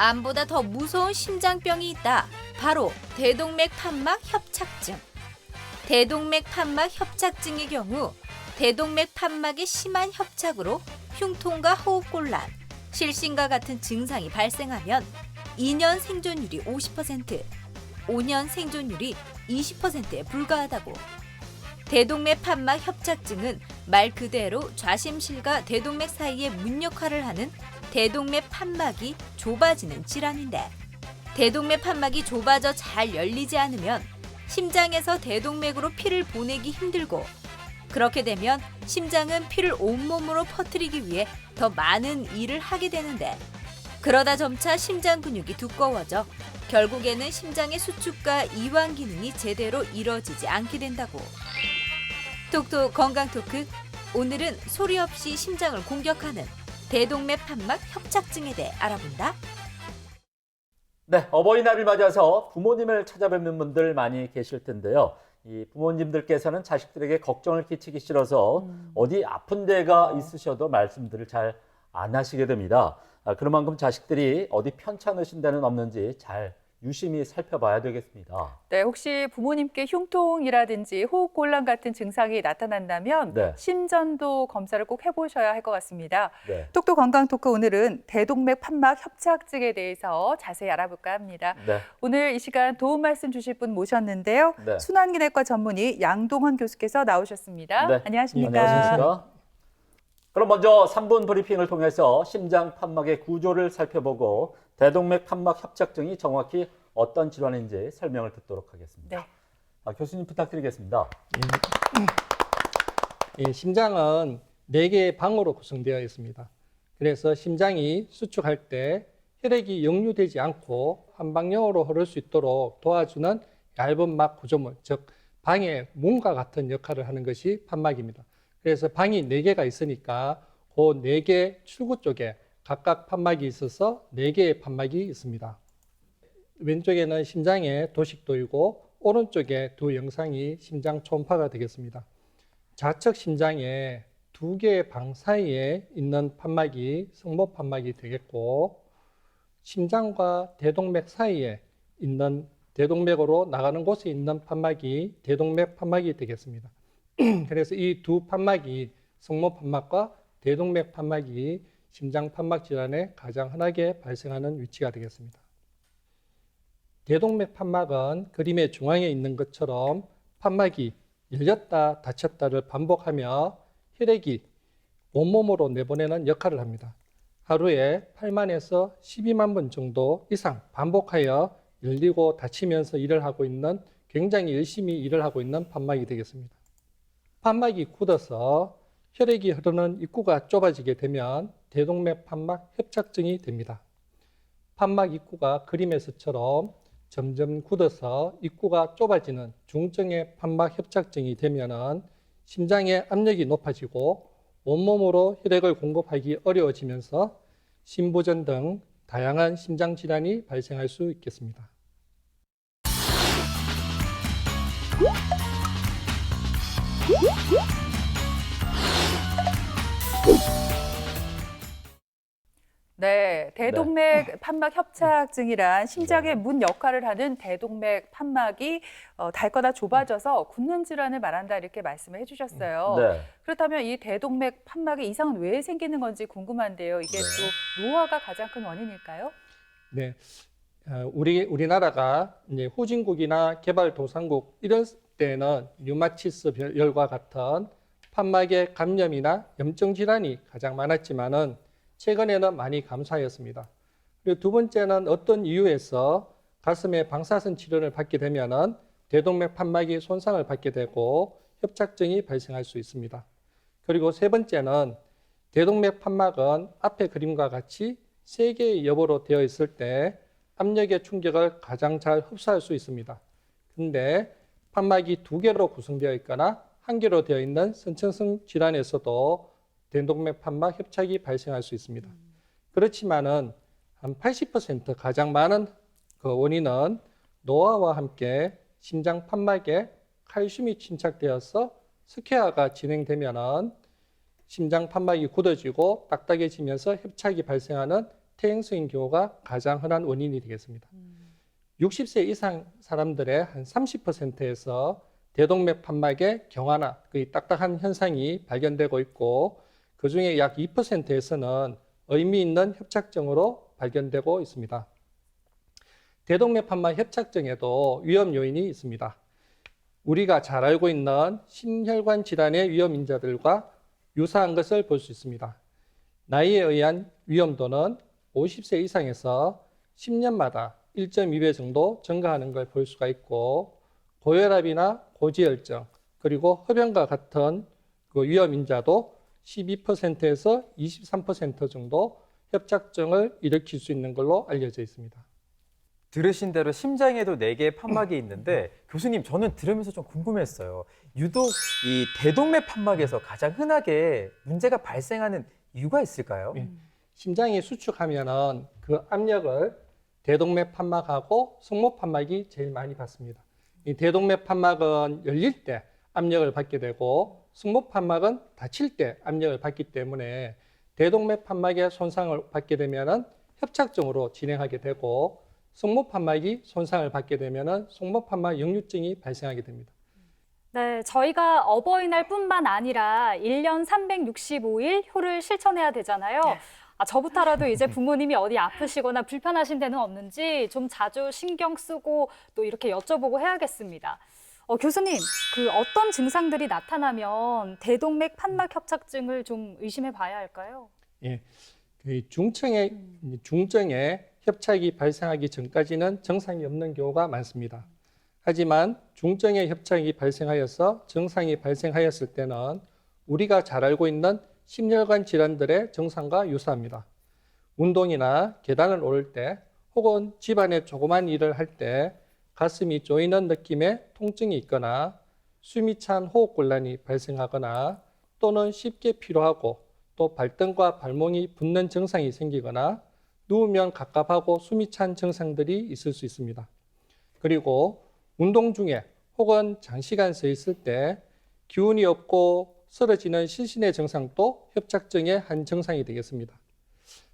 암보다 더 무서운 심장병이 있다. 바로 대동맥 판막 협착증. 대동맥 판막 협착증의 경우 대동맥 판막의 심한 협착으로 흉통과 호흡곤란, 실신과 같은 증상이 발생하면 2년 생존율이 50%, 5년 생존율이 20%에 불과하다고. 대동맥 판막 협착증은 말 그대로 좌심실과 대동맥 사이에 문 역할을 하는 대동맥 판막이 좁아지는 질환인데, 대동맥 판막이 좁아져 잘 열리지 않으면 심장에서 대동맥으로 피를 보내기 힘들고, 그렇게 되면 심장은 피를 온몸으로 퍼뜨리기 위해 더 많은 일을 하게 되는데, 그러다 점차 심장 근육이 두꺼워져 결국에는 심장의 수축과 이완 기능이 제대로 이뤄지지 않게 된다고. 톡톡 건강 토크, 오늘은 소리 없이 심장을 공격하는 대동맥 판막 협착증에 대해 알아본다. 네, 어버이날을 맞아서 부모님을 찾아뵙는 분들 많이 계실 텐데요. 이 부모님들께서는 자식들에게 걱정을 끼치기 싫어서 어디 아픈 데가 있으셔도 말씀들을 잘 안 하시게 됩니다. 그런 만큼 자식들이 어디 편찮으신 데는 없는지 잘 유심히 살펴봐야 되겠습니다. 네, 혹시 부모님께 흉통이라든지 호흡곤란 같은 증상이 나타난다면 네. 심전도 검사를 꼭 해보셔야 할 것 같습니다. 네. 똑똑 건강 토크, 오늘은 대동맥 판막 협착증에 대해서 자세히 알아볼까 합니다. 네. 오늘 이 시간 도움 말씀 주실 분 모셨는데요. 네. 순환기내과 전문의 양동헌 교수께서 나오셨습니다. 네. 안녕하십니까? 안녕하십니까? 그럼 먼저 3분 브리핑을 통해서 심장 판막의 구조를 살펴보고 대동맥 판막 협착증이 정확히 어떤 질환인지 설명을 듣도록 하겠습니다. 네. 교수님 부탁드리겠습니다. 심장은 4개의 방으로 구성되어 있습니다. 그래서 심장이 수축할 때 혈액이 역류되지 않고 한 방향으로 흐를 수 있도록 도와주는 얇은 막 구조물, 즉 방의 문과 같은 역할을 하는 것이 판막입니다. 그래서 방이 4개가 있으니까 그 4개 출구 쪽에 각각 판막이 있어서 4개의 판막이 있습니다. 왼쪽에는 심장의 도식도이고 오른쪽에 두 영상이 심장 초음파가 되겠습니다. 좌측 심장에 2개의 방 사이에 있는 판막이 성모 판막이 되겠고, 심장과 대동맥 사이에 있는 대동맥으로 나가는 곳에 있는 판막이 대동맥 판막이 되겠습니다. 그래서 이 두 판막이 성모 판막과 대동맥 판막이 심장 판막 질환에 가장 흔하게 발생하는 위치가 되겠습니다. 대동맥 판막은 그림의 중앙에 있는 것처럼 판막이 열렸다 닫혔다를 반복하며 혈액이 온몸으로 내보내는 역할을 합니다. 하루에 8만에서 12만 번 정도 이상 반복하여 열리고 닫히면서 일을 하고 있는, 굉장히 열심히 일을 하고 있는 판막이 되겠습니다. 판막이 굳어서 혈액이 흐르는 입구가 좁아지게 되면 대동맥 판막 협착증이 됩니다. 판막 입구가 그림에서처럼 점점 굳어서 입구가 좁아지는 중증의 판막 협착증이 되면은 심장의 압력이 높아지고 온몸으로 혈액을 공급하기 어려워지면서 심부전 등 다양한 심장 질환이 발생할 수 있겠습니다. 네, 대동맥 판막 협착증이란 심장의 문 역할을 하는 대동맥 판막이 닳거나 좁아져서 굳는 질환을 말한다, 이렇게 말씀을 해주셨어요. 네. 그렇다면 이 대동맥 판막의 이상은 왜 생기는 건지 궁금한데요. 이게 또 노화가 가장 큰 원인일까요? 네, 우리나라가 이제 후진국이나 개발도상국 이럴 때는 류마티스 열과 같은 판막의 감염이나 염증 질환이 가장 많았지만은 최근에는 많이 감소하였습니다. 그리고 두 번째는 어떤 이유에서 가슴에 방사선 치료를 받게 되면은 대동맥 판막이 손상을 받게 되고 협착증이 발생할 수 있습니다. 그리고 세 번째는 대동맥 판막은 앞의 그림과 같이 3개의 여부로 되어 있을 때 압력의 충격을 가장 잘 흡수할 수 있습니다. 근데 판막이 2개로 구성되어 있거나 1개로 되어 있는 선천성 질환에서도 대동맥 판막 협착이 발생할 수 있습니다. 그렇지만은 한 80% 가장 많은 그 원인은 노화와 함께 심장 판막에 칼슘이 침착되어서 스퀘어가 진행되면은 심장 판막이 굳어지고 딱딱해지면서 협착이 발생하는 퇴행성인 경우가 가장 흔한 원인이 되겠습니다. 60세 이상 사람들의 한 30%에서 대동맥 판막의 경화나 거의 딱딱한 현상이 발견되고 있고 그중에 약 2%에서는 의미 있는 협착증으로 발견되고 있습니다. 대동맥 판막 협착증에도 위험 요인이 있습니다. 우리가 잘 알고 있는 심혈관 질환의 위험 인자들과 유사한 것을 볼 수 있습니다. 나이에 의한 위험도는 50세 이상에서 10년마다 1.2배 정도 증가하는 걸 볼 수가 있고 고혈압이나 고지혈증 그리고 흡연과 같은 그 위험 인자도 12%에서 23% 정도 협착증을 일으킬 수 있는 걸로 알려져 있습니다. 들으신 대로 심장에도 4개의 판막이 있는데 교수님 저는 들으면서 좀 궁금했어요. 유독 이 대동맥 판막에서 가장 흔하게 문제가 발생하는 이유가 있을까요? 심장이 수축하면은 그 압력을 대동맥 판막하고 승모 판막이 제일 많이 받습니다. 이 대동맥 판막은 열릴 때 압력을 받게 되고 승모 판막은 닫힐 때 압력을 받기 때문에 대동맥 판막의 손상을 받게 되면은 협착증으로 진행하게 되고 승모 판막이 손상을 받게 되면은 승모 판막 역류증이 발생하게 됩니다. 네, 저희가 어버이날뿐만 아니라 1년 365일 효를 실천해야 되잖아요. 저부터라도 이제 부모님이 어디 아프시거나 불편하신 데는 없는지 좀 자주 신경 쓰고 또 이렇게 여쭤보고 해야겠습니다. 교수님, 그 어떤 증상들이 나타나면 대동맥 판막 협착증을 좀 의심해 봐야 할까요? 예, 그 중증의 협착이 발생하기 전까지는 증상이 없는 경우가 많습니다. 하지만 중증의 협착이 발생하여서 증상이 발생하였을 때는 우리가 잘 알고 있는 심혈관 질환들의 증상과 유사합니다. 운동이나 계단을 오를 때 혹은 집안의 조그만 일을 할 때 가슴이 조이는 느낌의 통증이 있거나 숨이 찬 호흡곤란이 발생하거나 또는 쉽게 피로하고 또 발등과 발목이 붓는 증상이 생기거나 누우면 갑갑하고 숨이 찬 증상들이 있을 수 있습니다. 그리고 운동 중에 혹은 장시간 서 있을 때 기운이 없고 쓰러지는 실신의 증상도 협착증의 한 증상이 되겠습니다.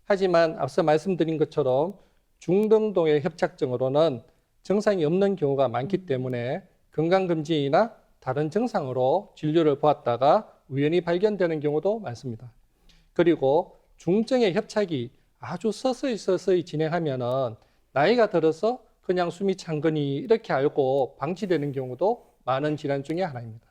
하지만 앞서 말씀드린 것처럼 중등도의 협착증으로는 증상이 없는 경우가 많기 때문에 건강검진이나 다른 증상으로 진료를 보았다가 우연히 발견되는 경우도 많습니다. 그리고 중증의 협착이 아주 서서히 진행하면은 나이가 들어서 그냥 숨이 찬 거니 이렇게 알고 방치되는 경우도 많은 질환 중에 하나입니다.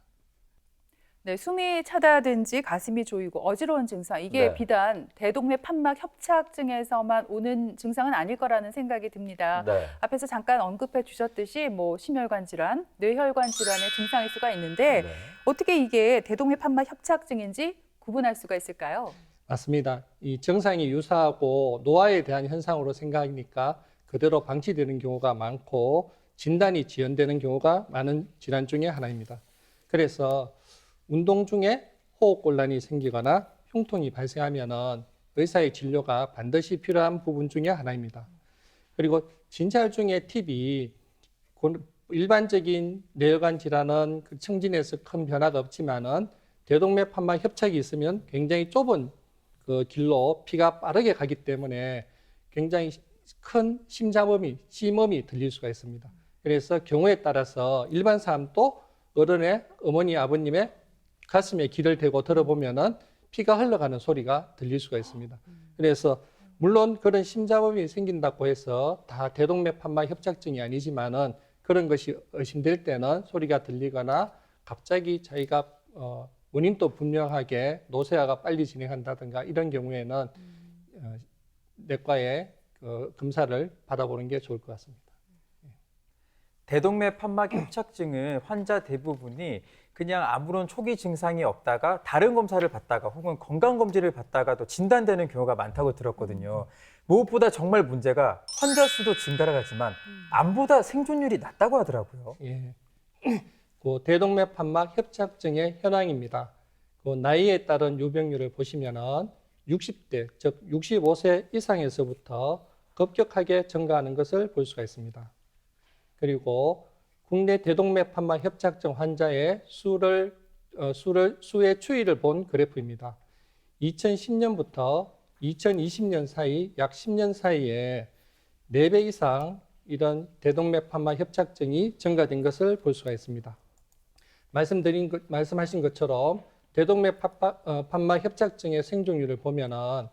네, 숨이 차다든지 가슴이 조이고 어지러운 증상, 이게 네. 비단 대동맥 판막 협착증에서만 오는 증상은 아닐 거라는 생각이 듭니다. 네. 앞에서 잠깐 언급해 주셨듯이 뭐 심혈관 질환, 뇌혈관 질환의 증상일 수가 있는데 네. 어떻게 이게 대동맥 판막 협착증인지 구분할 수가 있을까요? 맞습니다. 이 증상이 유사하고 노화에 대한 현상으로 생각하니까 그대로 방치되는 경우가 많고 진단이 지연되는 경우가 많은 질환 중에 하나입니다. 그래서 운동 중에 호흡곤란이 생기거나 흉통이 발생하면은 의사의 진료가 반드시 필요한 부분 중에 하나입니다. 그리고 진찰 중에 팁이 일반적인 뇌혈관 질환은 그 청진에서 큰 변화가 없지만은 대동맥 판막 협착이 있으면 굉장히 좁은 그 길로 피가 빠르게 가기 때문에 굉장히 큰 심음이 들릴 수가 있습니다. 그래서 경우에 따라서 일반 사람도 어른의 어머니, 아버님의 가슴에 귀를 대고 들어보면은 피가 흘러가는 소리가 들릴 수가 있습니다. 그래서 물론 그런 심잡음이 생긴다고 해서 다 대동맥 판막 협착증이 아니지만은 그런 것이 의심될 때는 소리가 들리거나 갑자기 자기가 원인도 분명하게 노쇠화가 빨리 진행한다든가 이런 경우에는 내과에 검사를 받아보는 게 좋을 것 같습니다. 대동맥 판막 협착증은 환자 대부분이 그냥 아무런 초기 증상이 없다가 다른 검사를 받다가 혹은 건강검진을 받다가도 진단되는 경우가 많다고 들었거든요. 무엇보다 정말 문제가 환자 수도 증가를 하지만 암보다 생존율이 낮다고 하더라고요. 예. 그 대동맥 판막 협착증의 현황입니다. 그 나이에 따른 유병률을 보시면은 60대, 즉 65세 이상에서부터 급격하게 증가하는 것을 볼 수가 있습니다. 그리고 국내 대동맥 판막 협착증 환자의 수의 추이를 본 그래프입니다. 2010년부터 2020년 사이 약 10년 사이에 4배 이상 이런 대동맥 판막 협착증이 증가된 것을 볼 수가 있습니다. 말씀하신 것처럼 대동맥 판막 협착증의 생존율을 보면은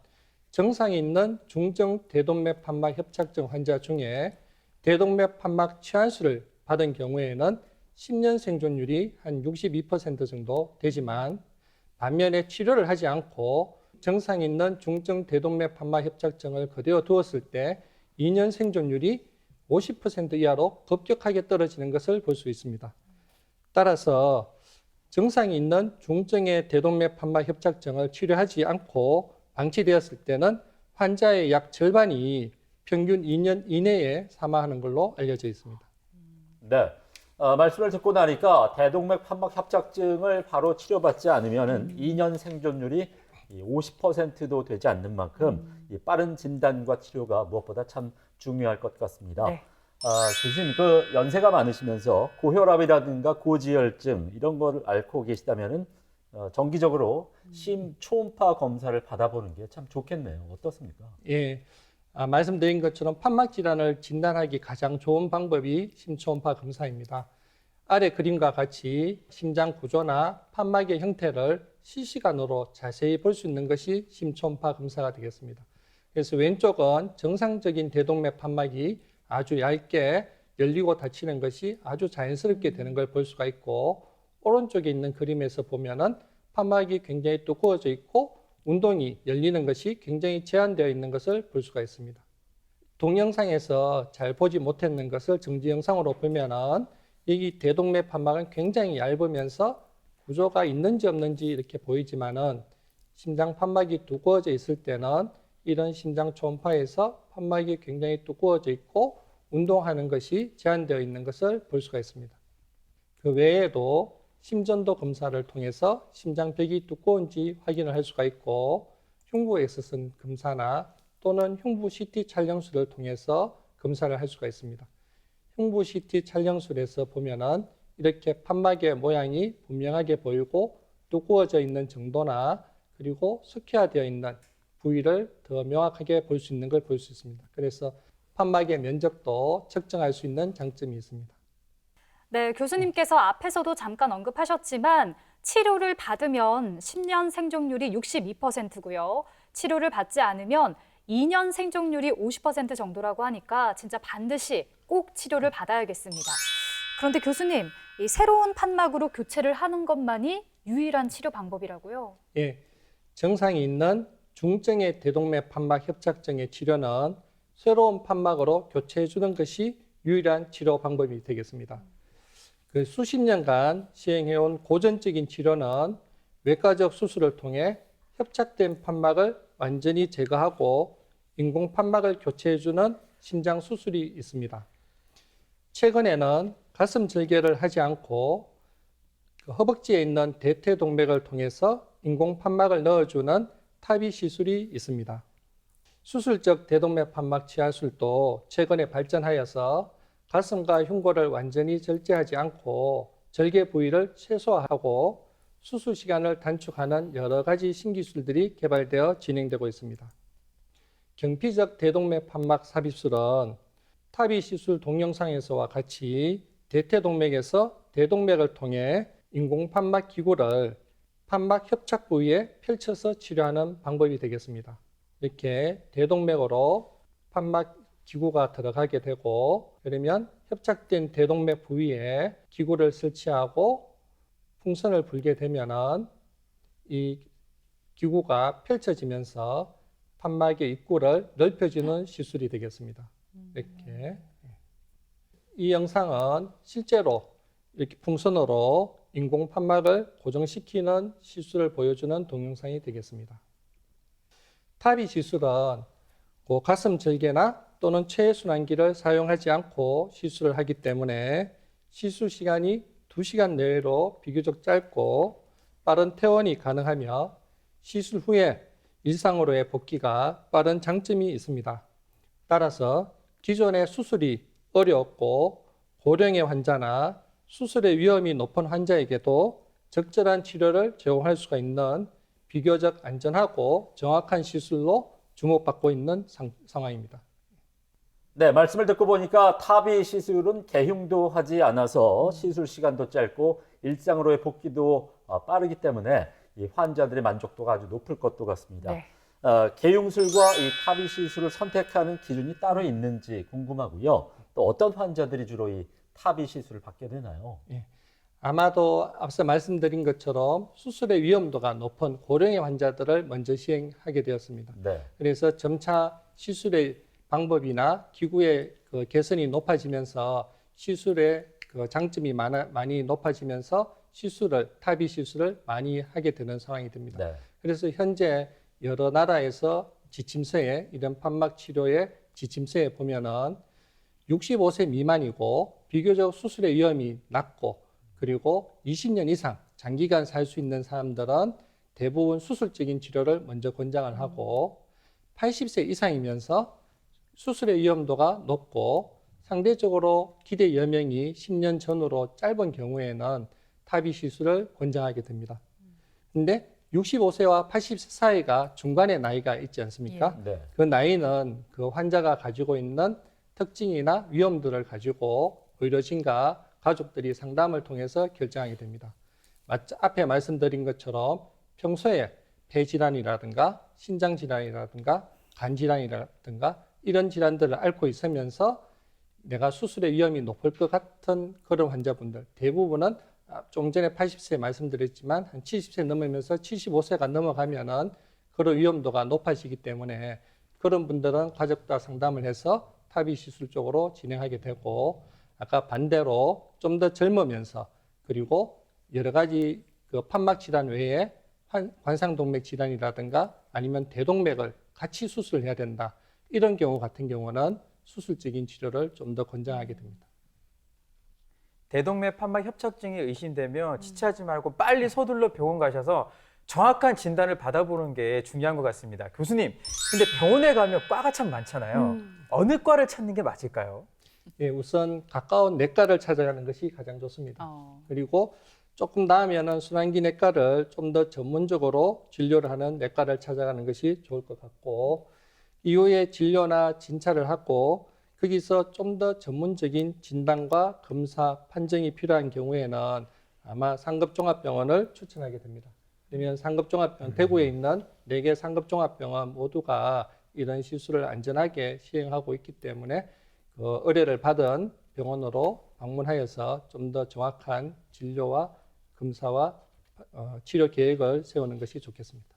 정상이 있는 중증 대동맥 판막 협착증 환자 중에 대동맥 판막 치환술을 받은 경우에는 10년 생존율이 한 62% 정도 되지만 반면에 치료를 하지 않고 정상이 있는 중증 대동맥 판막 협착증을 그대로 두었을 때 2년 생존율이 50% 이하로 급격하게 떨어지는 것을 볼 수 있습니다. 따라서 증상이 있는 중증의 대동맥 판막 협착증을 치료하지 않고 방치되었을 때는 환자의 약 절반이 평균 2년 이내에 사망하는 걸로 알려져 있습니다. 네. 말씀을 듣고 나니까 대동맥 판막 협착증을 바로 치료받지 않으면은 2년 생존율이 50%도 되지 않는 만큼 이 빠른 진단과 치료가 무엇보다 참 중요할 것 같습니다. 네. 교수님, 그 연세가 많으시면서 고혈압이라든가 고지혈증 이런 거를 앓고 계시다면은 정기적으로 심초음파 검사를 받아보는 게 참 좋겠네요. 어떻습니까? 예, 말씀드린 것처럼 판막 질환을 진단하기 가장 좋은 방법이 심초음파 검사입니다. 아래 그림과 같이 심장 구조나 판막의 형태를 실시간으로 자세히 볼 수 있는 것이 심초음파 검사가 되겠습니다. 그래서 왼쪽은 정상적인 대동맥 판막이 아주 얇게 열리고 닫히는 것이 아주 자연스럽게 되는 걸 볼 수가 있고, 오른쪽에 있는 그림에서 보면은 판막이 굉장히 두꺼워져 있고 운동이 열리는 것이 굉장히 제한되어 있는 것을 볼 수가 있습니다. 동영상에서 잘 보지 못했는 것을 정지 영상으로 보면은 여기 대동맥 판막은 굉장히 얇으면서 구조가 있는지 없는지 이렇게 보이지만은 심장 판막이 두꺼워져 있을 때는 이런 심장 초음파에서 판막이 굉장히 두꺼워져 있고 운동하는 것이 제한되어 있는 것을 볼 수가 있습니다. 그 외에도 심전도 검사를 통해서 심장벽이 두꺼운지 확인을 할 수가 있고, 흉부 엑스선 검사나 또는 흉부 CT 촬영술을 통해서 검사를 할 수가 있습니다. 흉부 CT 촬영술에서 보면은 이렇게 판막의 모양이 분명하게 보이고 두꺼워져 있는 정도나 그리고 석회화되어 있는 부위를 더 명확하게 볼 수 있는 걸 볼 수 있습니다. 그래서 판막의 면적도 측정할 수 있는 장점이 있습니다. 네, 교수님께서 앞에서도 잠깐 언급하셨지만 치료를 받으면 10년 생존율이 62%고요. 치료를 받지 않으면 2년 생존율이 50% 정도라고 하니까 진짜 반드시 꼭 치료를 받아야겠습니다. 그런데 교수님, 이 새로운 판막으로 교체를 하는 것만이 유일한 치료 방법이라고요? 예, 정상이 있는 중증의 대동맥 판막 협착증의 치료는 새로운 판막으로 교체해 주는 것이 유일한 치료 방법이 되겠습니다. 그 수십 년간 시행해온 고전적인 치료는 외과적 수술을 통해 협착된 판막을 완전히 제거하고 인공 판막을 교체해 주는 심장 수술이 있습니다. 최근에는 가슴 절개를 하지 않고 허벅지에 있는 대퇴동맥을 통해서 인공 판막을 넣어주는 타비 시술이 있습니다. 수술적 대동맥 판막 치환술도 최근에 발전하여서 가슴과 흉골을 완전히 절제하지 않고 절개 부위를 최소화하고 수술 시간을 단축하는 여러 가지 신기술들이 개발되어 진행되고 있습니다. 경피적 대동맥 판막 삽입술은 타비 시술 동영상에서와 같이 대퇴동맥에서 대동맥을 통해 인공 판막 기구를 판막 협착 부위에 펼쳐서 치료하는 방법이 되겠습니다. 이렇게 대동맥으로 판막 기구가 들어가게 되고, 그러면 협착된 대동맥 부위에 기구를 설치하고 풍선을 불게 되면은 이 기구가 펼쳐지면서 판막의 입구를 넓혀주는 시술이 되겠습니다. 이렇게. 이 영상은 실제로 이렇게 풍선으로 인공 판막을 고정시키는 시술을 보여주는 동영상이 되겠습니다. 타비 시술은 가슴 절개나 또는 체순환기를 사용하지 않고 시술을 하기 때문에 시술 시간이 2시간 내외로 비교적 짧고 빠른 퇴원이 가능하며 시술 후에 일상으로의 복귀가 빠른 장점이 있습니다. 따라서 기존의 수술이 어렵고 고령의 환자나 수술의 위험이 높은 환자에게도 적절한 치료를 제공할 수가 있는 비교적 안전하고 정확한 시술로 주목받고 있는 상황입니다. 네, 말씀을 듣고 보니까 타비 시술은 개흉도 하지 않아서 시술 시간도 짧고 일상으로의 복귀도 빠르기 때문에 이 환자들의 만족도가 아주 높을 것도 같습니다. 네. 개흉술과 이 타비 시술을 선택하는 기준이 따로 있는지 궁금하고요. 또 어떤 환자들이 주로 이 타비 시술을 받게 되나요? 아마도 앞서 말씀드린 것처럼 수술의 위험도가 높은 고령의 환자들을 먼저 시행하게 되었습니다. 네. 그래서 점차 시술의 방법이나 기구의 그 개선이 높아지면서 시술의 그 장점이 많이 높아지면서 타비 시술을 많이 하게 되는 상황이 됩니다. 네. 그래서 현재 여러 나라에서 지침서에 이런 판막 치료의 지침서에 보면은 65세 미만이고 비교적 수술의 위험이 낮고 그리고 20년 이상 장기간 살 수 있는 사람들은 대부분 수술적인 치료를 먼저 권장을 하고 80세 이상이면서 수술의 위험도가 높고 상대적으로 기대 여명이 10년 전으로 짧은 경우에는 타비 시술을 권장하게 됩니다. 근데 65세와 80세 사이가 중간의 나이가 있지 않습니까? 네. 그 나이는 그 환자가 가지고 있는 특징이나 위험들을 가지고 의료진과 가족들이 상담을 통해서 결정하게 됩니다. 앞에 말씀드린 것처럼 평소에 폐질환이라든가 신장질환이라든가 간질환이라든가 이런 질환들을 앓고 있으면서 내가 수술의 위험이 높을 것 같은 그런 환자분들 대부분은 좀 전에 80세 말씀드렸지만 한 70세 넘으면서 75세가 넘어가면은 그런 위험도가 높아지기 때문에 그런 분들은 가족과 상담을 해서 타비 시술 쪽으로 진행하게 되고 아까 반대로 좀 더 젊으면서 그리고 여러 가지 그 판막 질환 외에 관상동맥 질환이라든가 아니면 대동맥을 같이 수술해야 된다. 이런 경우 같은 경우는 수술적인 치료를 좀 더 권장하게 됩니다. 대동맥 판막 협착증이 의심되면 지체하지 말고 빨리 서둘러 병원 가셔서 정확한 진단을 받아보는 게 중요한 것 같습니다. 교수님, 근데 병원에 가면 과가 참 많잖아요. 어느 과를 찾는 게 맞을까요? 예, 우선 가까운 내과를 찾아가는 것이 가장 좋습니다. 그리고 조금 나으면은 순환기내과를 좀 더 전문적으로 진료를 하는 내과를 찾아가는 것이 좋을 것 같고 이후에 진료나 진찰을 하고 거기서 좀 더 전문적인 진단과 검사, 판정이 필요한 경우에는 아마 상급종합병원을 추천하게 됩니다. 그러면 상급종합병원, 대구에 있는 4개 상급종합병원 모두가 이런 시술을 안전하게 시행하고 있기 때문에 그 의뢰를 받은 병원으로 방문하여서 좀 더 정확한 진료와 검사와 치료 계획을 세우는 것이 좋겠습니다.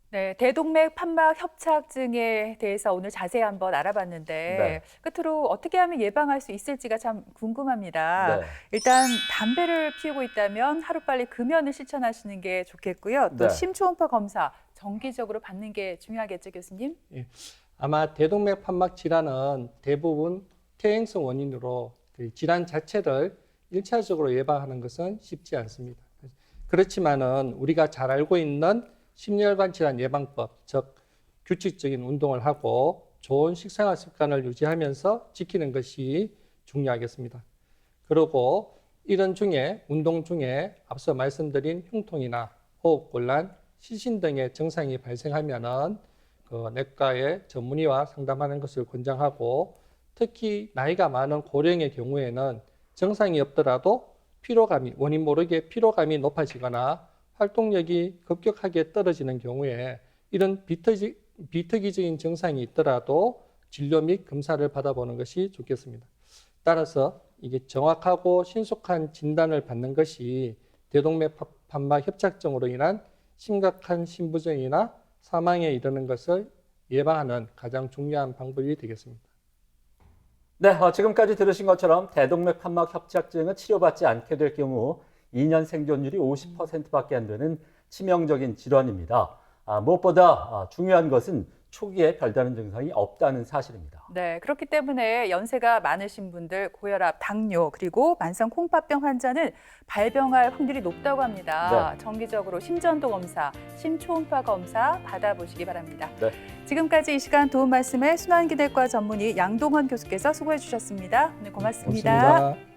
네, 대동맥 판막 협착증에 대해서 오늘 자세히 한번 알아봤는데 끝으로 어떻게 하면 예방할 수 있을지가 참 궁금합니다. 네. 일단 담배를 피우고 있다면 하루빨리 금연을 실천하시는 게 좋겠고요. 또 네. 심초음파 검사 정기적으로 받는 게 중요하겠죠, 교수님? 아마 대동맥 판막 질환은 대부분 퇴행성 원인으로 그 질환 자체를 1차적으로 예방하는 것은 쉽지 않습니다. 그렇지만은 우리가 잘 알고 있는 심혈관 질환 예방법, 즉 규칙적인 운동을 하고 좋은 식생활 습관을 유지하면서 지키는 것이 중요하겠습니다. 그리고 이런 중에 운동 중에 앞서 말씀드린 흉통이나 호흡곤란, 시신 등의 증상이 발생하면은 그 내과의 전문의와 상담하는 것을 권장하고 특히 나이가 많은 고령의 경우에는 증상이 없더라도 피로감이 원인 모르게 피로감이 높아지거나 활동력이 급격하게 떨어지는 경우에 이런 비특이적인 증상이 있더라도 진료 및 검사를 받아보는 것이 좋겠습니다. 따라서 이게 정확하고 신속한 진단을 받는 것이 대동맥 판막 협착증으로 인한 심각한 심부전이나 사망에 이르는 것을 예방하는 가장 중요한 방법이 되겠습니다. 네, 지금까지 들으신 것처럼 대동맥 판막 협착증은 치료받지 않게 될 경우 2년 생존율이 50%밖에 안 되는 치명적인 질환입니다. 무엇보다 중요한 것은 초기에 별다른 증상이 없다는 사실입니다. 네, 그렇기 때문에 연세가 많으신 분들, 고혈압, 당뇨, 그리고 만성 콩팥병 환자는 발병할 확률이 높다고 합니다. 정기적으로 심전도 검사, 심초음파 검사 받아보시기 바랍니다. 네. 지금까지 이 시간 도움 말씀에 순환기내과 전문의 양동헌 교수께서 수고해 주셨습니다. 오늘 고맙습니다. 고맙습니다.